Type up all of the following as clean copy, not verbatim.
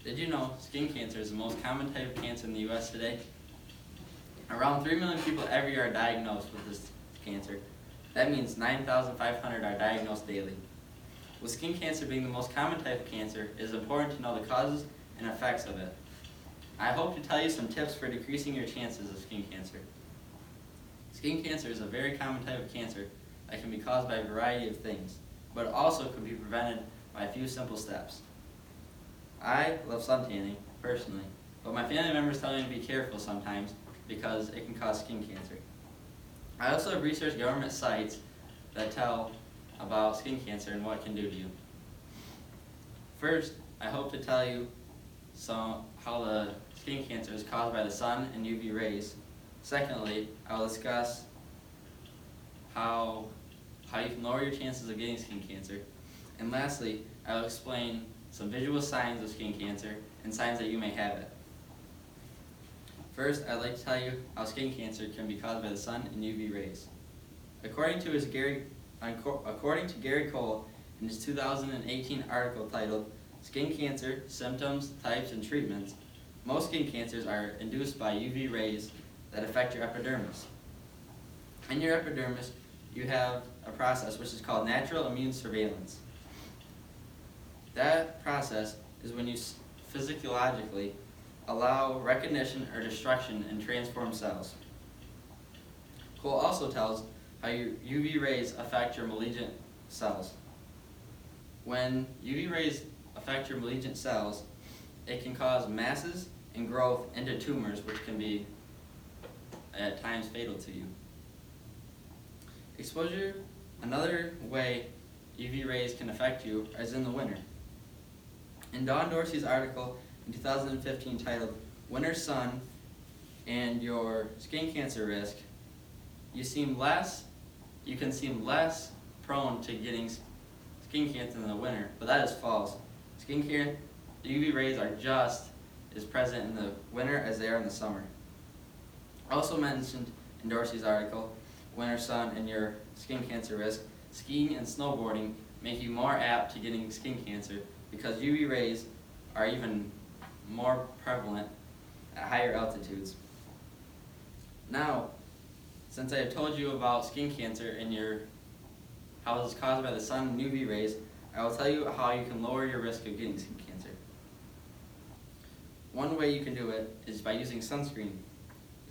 Did you know skin cancer is the most common type of cancer in the U.S. today? Around 3 million people every year are diagnosed with this cancer. That means 9,500 are diagnosed daily. With skin cancer being the most common type of cancer, it is important to know the causes and effects of it. I hope to tell you some tips for decreasing your chances of skin cancer. Skin cancer is a very common type of cancer that can be caused by a variety of things, but it also can be prevented by a few simple steps. I love sun tanning, personally, but my family members tell me to be careful sometimes because it can cause skin cancer. I also have researched government sites that tell about skin cancer and what it can do to you. First, I hope to tell you how the skin cancer is caused by the sun and UV rays. Secondly, I will discuss how you can lower your chances of getting skin cancer. And lastly, I will explain some visual signs of skin cancer and signs that you may have it. First, I'd like to tell you how skin cancer can be caused by the sun and UV rays. According to Gary Cole in his 2018 article titled Skin Cancer, Symptoms, Types, and Treatments, most skin cancers are induced by UV rays that affect your epidermis. In your epidermis, you have a process which is called natural immune surveillance. That process is when you physiologically allow recognition or destruction in transformed cells. Cole also tells how your UV rays affect your malignant cells. When UV rays affect your malignant cells, it can cause masses and growth into tumors, which can be at times fatal to you. Exposure, another way UV rays can affect you is in the winter. In Dawn Dorsey's article in 2015 titled Winter Sun and Your Skin Cancer Risk, you can seem less prone to getting skin cancer in the winter, but that is false. The UV rays are just as present in the winter as they are in the summer. Also mentioned in Dorsey's article, Winter Sun and Your Skin Cancer Risk, skiing and snowboarding make you more apt to getting skin cancer because UV rays are even more prevalent at higher altitudes. Now, since I have told you about skin cancer and how it is caused by the sun and UV rays, I will tell you how you can lower your risk of getting skin cancer. One way you can do it is by using sunscreen.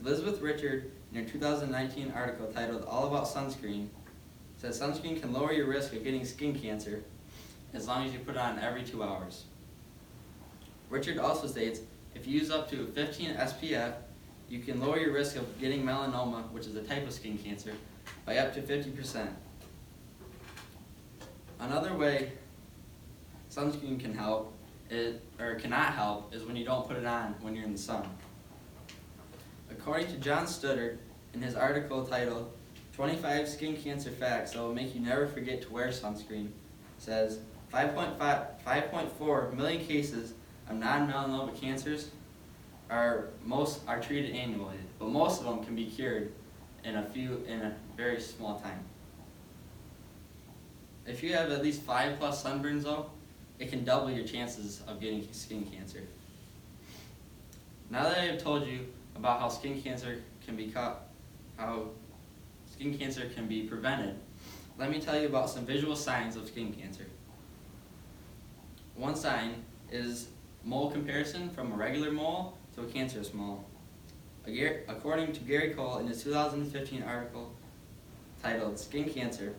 Elizabeth Richard, in her 2019 article titled All About Sunscreen, says sunscreen can lower your risk of getting skin cancer as long as you put it on every 2 hours. Richard also states, if you use up to 15 SPF, you can lower your risk of getting melanoma, which is a type of skin cancer, by up to 50%. Another way sunscreen can help, or cannot help, is when you don't put it on when you're in the sun. According to John Stutter, in his article titled 25 Skin Cancer Facts That Will Make You Never Forget to Wear Sunscreen, says 5.4 million cases of non-melanoma cancers are treated annually, but most of them can be cured in a very small time. If you have at least 5+ sunburns though, it can double your chances of getting skin cancer. Now that I have told you about how skin cancer can be prevented, let me tell you about some visual signs of skin cancer. One sign is mole comparison from a regular mole to a cancerous mole. According to Gary Cole in his 2015 article titled Skin Cancer,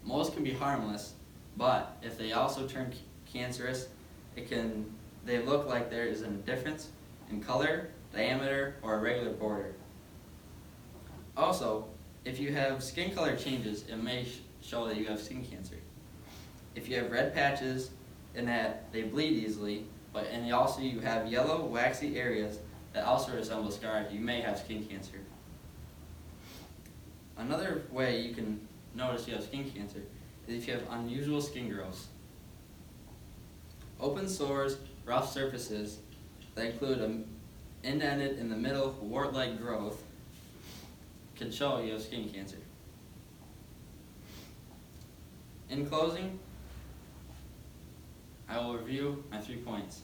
moles can be harmless, but if they also turn cancerous, they look like there is a difference in color, diameter, or irregular border. Also, if you have skin color changes, it may show that you have skin cancer. If you have red patches in that they bleed easily, and also you have yellow, waxy areas that also resemble scars, you may have skin cancer. Another way you can notice you have skin cancer is if you have unusual skin growths. Open sores, rough surfaces that include an indented in the middle wart-like growth can show you have skin cancer. In closing, I will review my 3 points.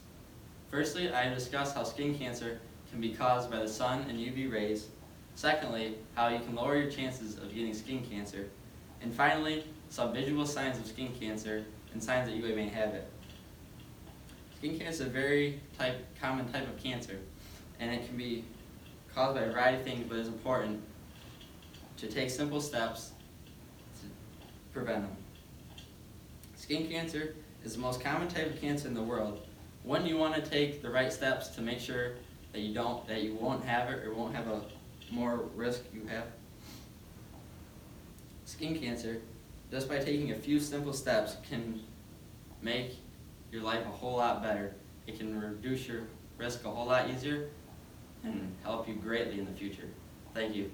Firstly, I discussed how skin cancer can be caused by the sun and UV rays. Secondly, how you can lower your chances of getting skin cancer. And finally, some visual signs of skin cancer and signs that you may have it. Skin cancer is a very common type of cancer, and it can be caused by a variety of things, but it's important to take simple steps to prevent them. Skin cancer is the most common type of cancer in the world. When you want to take the right steps to make sure that you won't have it or won't have a more risk you have. Skin cancer, just by taking a few simple steps, can make your life a whole lot better. It can reduce your risk a whole lot easier and help you greatly in the future. Thank you.